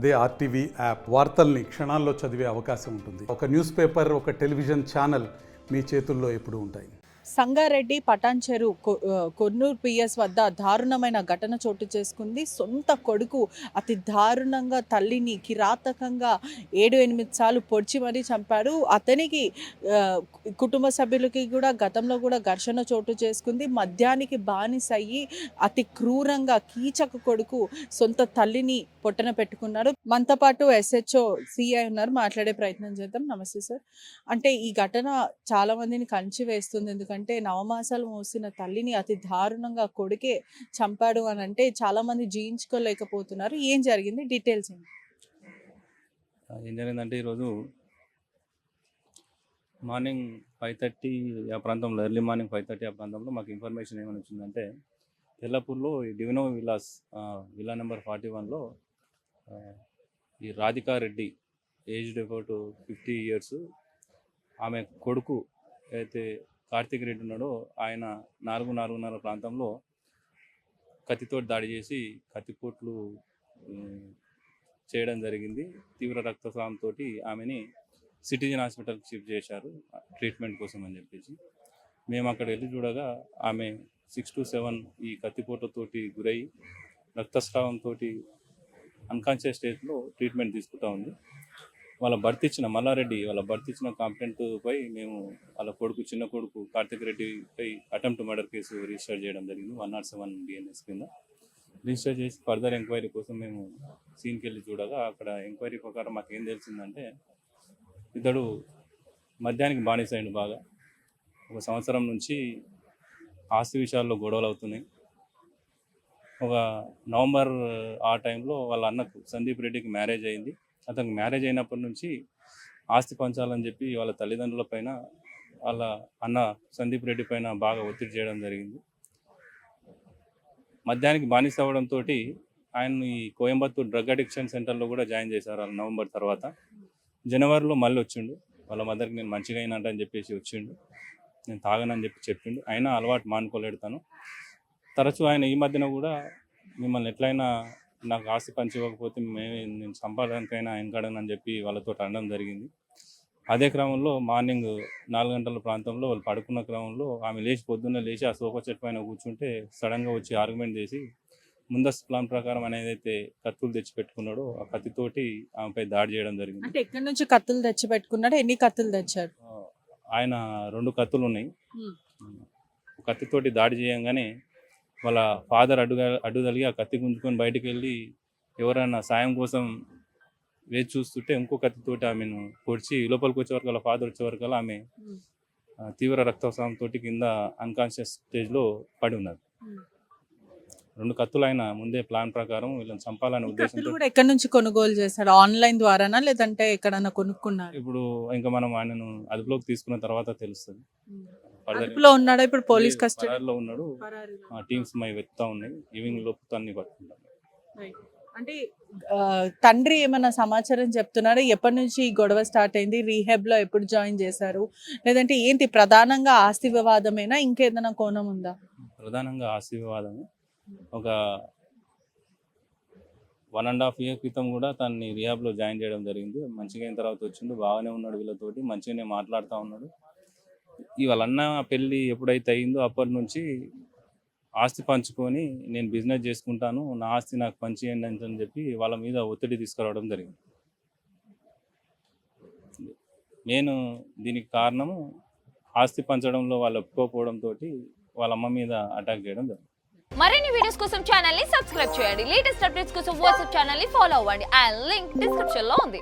అదే RTV app వార్తల్ని క్షణాల్లో చదివే అవకాశం ఉంటుంది. ఒక న్యూస్ పేపర్, ఒక టెలివిజన్ ఛానల్ మీ చేతుల్లో ఎప్పుడూ ఉంటాయి. సంగారెడ్డి పటాన్చెరు కొన్నూరు పిఎస్ వద్ద దారుణమైన ఘటన చోటు చేసుకుంది. సొంత కొడుకు అతి దారుణంగా తల్లిని కిరాతకంగా 7-8 సార్లు పొడిచి మరీ చంపాడు. అతనికి కుటుంబ సభ్యులకి కూడా గతంలో కూడా ఘర్షణ చోటు చేసుకుంది. మద్యానికి బానిసయ్యి అతి క్రూరంగా కీచక కొడుకు సొంత తల్లిని పొట్టన పెట్టుకున్నాడు. మనతో పాటు SHO CI ఉన్నారు, మాట్లాడే ప్రయత్నం చేద్దాం. నమస్తే సార్. అంటే ఈ ఘటన చాలా మందిని కంచి వేస్తుంది. ఎందుకంటే నవమాసాలు మోసిన తల్లిని అతి దారుణంగా కొడుకే చంపాడు అని అంటే చాలా మంది జీర్ణించుకోలేకపోతున్నారు. ఏం జరిగింది, డీటెయిల్స్ ఏంటి? ఏం జరిగిందంటే ఈరోజు మార్నింగ్ 5:30 ఆ ప్రాంతంలో, ఎర్లీ మార్నింగ్ 5:30 ఆ ప్రాంతంలో మాకు ఇన్ఫర్మేషన్ ఏమని వచ్చిందంటే, తెల్లపూర్లో ఈ డివినో విలాస్ విలా నెంబర్ 41లో ఈ Radhika Reddy aged about 50 years, ఆమె కొడుకు అయితే కార్తీక్ రెడ్డి ఉన్నాడో ఆయన 4-4:30 ప్రాంతంలో కత్తితో దాడి చేసి కత్తిపోట్లు చేయడం జరిగింది. తీవ్ర రక్తస్రావంతో ఆమెని సిటిజన్ హాస్పిటల్కి షిఫ్ట్ చేశారు ట్రీట్మెంట్ కోసం అని చెప్పేసి. మేము అక్కడ వెళ్ళి చూడగా ఆమె 6 to 7 ఈ కత్తిపోట్లతోటి గురై రక్తస్రావంతో అన్కాన్షియస్ స్టేజ్లో ట్రీట్మెంట్ తీసుకుంటా ఉంది. వాళ్ళ భర్త ఇచ్చిన మల్లారెడ్డి వాళ్ళ భర్త ఇచ్చిన కంప్లైంట్పై మేము వాళ్ళ కొడుకు, చిన్న కొడుకు కార్తిక్ రెడ్డిపై అటెంప్ట్ మర్డర్ కేసు రిజిస్టర్ చేయడం జరిగింది. 107 BNS కింద రిజిస్టర్ చేసి ఫర్దర్ ఎంక్వైరీ కోసం మేము సీన్కి వెళ్ళి చూడగా అక్కడ ఎంక్వైరీ ప్రకారం మాకు ఏం తెలిసిందంటే, ఇతడు మద్యానికి బానిసైండు బాగా. 1 సంవత్సరం నుంచి ఆస్తి విషయాల్లో గొడవలు అవుతున్నాయి. ఒక నవంబర్ ఆ టైంలో వాళ్ళ అన్నకు సందీప్ రెడ్డికి మ్యారేజ్ అయింది. అతనికి మ్యారేజ్ అయినప్పటి నుంచి ఆస్తి పంచాలని చెప్పి వాళ్ళ తల్లిదండ్రుల పైన, వాళ్ళ అన్న సందీప్ రెడ్డి పైన బాగా ఒత్తిడి చేయడం జరిగింది. మద్యానికి బానిస అవ్వడంతో ఆయన్ని కోయంబత్తూర్ డ్రగ్ అడిక్షన్ సెంటర్లో కూడా జాయిన్ చేశారు. వాళ్ళ నవంబర్ తర్వాత జనవరిలో మళ్ళీ వచ్చిండు. వాళ్ళ మదర్కి నేను మంచిగా అయినట్టు చెప్పేసి వచ్చిండు. నేను తాగనని చెప్పిండు. అయినా అలవాటు మానుకోలేడు తను. తరచూ ఆయన ఈ మధ్యన కూడా మిమ్మల్ని ఎట్లయినా నాకు ఆస్తి పంచి ఇవ్వకపోతే నేను సంపాదనకైనా వెనకాడనని చెప్పి వాళ్ళతో అనడం జరిగింది. అదే క్రమంలో మార్నింగ్ 4 గంటల ప్రాంతంలో వాళ్ళు పడుకున్న క్రమంలో ఆమె పొద్దున్నే లేచి ఆ సోఫా సెట్ పైన కూర్చుంటే సడన్గా వచ్చి ఆర్గ్యుమెంట్ చేసి ముందస్తు ప్లాన్ ప్రకారం ఆయన ఏదైతే కత్తులు తెచ్చి పెట్టుకున్నాడో ఆ కత్తితోటి ఆమెపై దాడి చేయడం జరిగింది. అంటే ఎక్కడి నుంచి కత్తులు తెచ్చి పెట్టుకున్నాడు? ఎన్ని కత్తులు తెచ్చారు? ఆయన 2 కత్తులు ఉన్నాయి. కత్తితోటి దాడి చేయంగానే వాళ్ళ ఫాదర్ అడ్డుదలిగి ఆ కత్తి గుంజుకొని బయటికి వెళ్ళి ఎవరైనా సాయం కోసం వేచి చూస్తుంటే ఇంకో కత్తితోటి ఆమెను పొడిచి లోపలికి వచ్చే వరకు, వాళ్ళ ఫాదర్ వచ్చే వరకు ఆమె తీవ్ర రక్తస్రావంతో కింద అన్కాన్షియస్ స్టేజ్లో పడి ఉన్నది. 2 కత్తులు ఆయన ముందే ప్లాన్ ప్రకారం వీళ్ళని చంపాలనే ఉద్దేశంతో. ఎక్కడి నుంచి కొనుగోలు చేశాడు? ఆన్లైన్ ద్వారానా లేదంటే ఎక్కడన్నా కొనుక్కున్నారు? ఇప్పుడు ఇంకా మనం ఆయనను అదుపులోకి తీసుకున్న తర్వాత తెలుస్తుంది. అదుపులో ఉన్నాడా ఇప్పుడు? పోలీస్ కస్టడీలో ఉన్నాడు. టీమ్స్ మై వెతుకుతా ఉన్నాయి. ఈవినింగ్ లోపు అన్ని పట్టుకుంటాం. అంటే తండ్రి ఏమైనా సమాచారం చెప్తున్నారా? ఎప్పటి నుంచి ఈ గొడవ స్టార్ట్ అయింది? రీహాబ్లో ఎప్పుడు జాయిన్ చేశారు? లేదంటే ఏంటి? ప్రధానంగా ఆస్తి వివాదమేనా, ఇంకేదైనా కోణం ఉందా? ప్రధానంగా ఆస్తి వివాదమే. ఒక 1.5 year క్రితం కూడా తనని రీహాబ్లో జాయిన్ చేయడం జరిగింది. మంచిగా అయిన తర్వాత వచ్చిండు, బాగానే ఉన్నాడు, వీళ్ళతోటి మంచిగానే మాట్లాడుతూ ఉన్నాడు. వాళ్ళన్న పెళ్ళి ఎప్పుడైతే అయిందో అప్పటి నుంచి ఆస్తి పంచుకొని నేను బిజినెస్ చేసుకుంటాను, నా ఆస్తి నాకు పంచేయండి అని చెప్పి వాళ్ళ మీద ఒత్తిడి తీసుకురావడం జరిగింది. నేను దీనికి కారణము ఆస్తి పంచడంలో వాళ్ళు ఒప్పుకోకపోవడంతో వాళ్ళ అమ్మ మీద అటాక్ చేయడం జరిగింది. మరిన్ని వీడియోస్ కోసం ఛానల్ ని సబ్స్క్రైబ్ చేయండి. లేటెస్ట్ అప్డేట్స్ కోసం వాట్సాప్ ఛానల్ ని ఫాలో అవ్వండి. ఆ లింక్ డిస్క్రిప్షన్ లో ఉంది.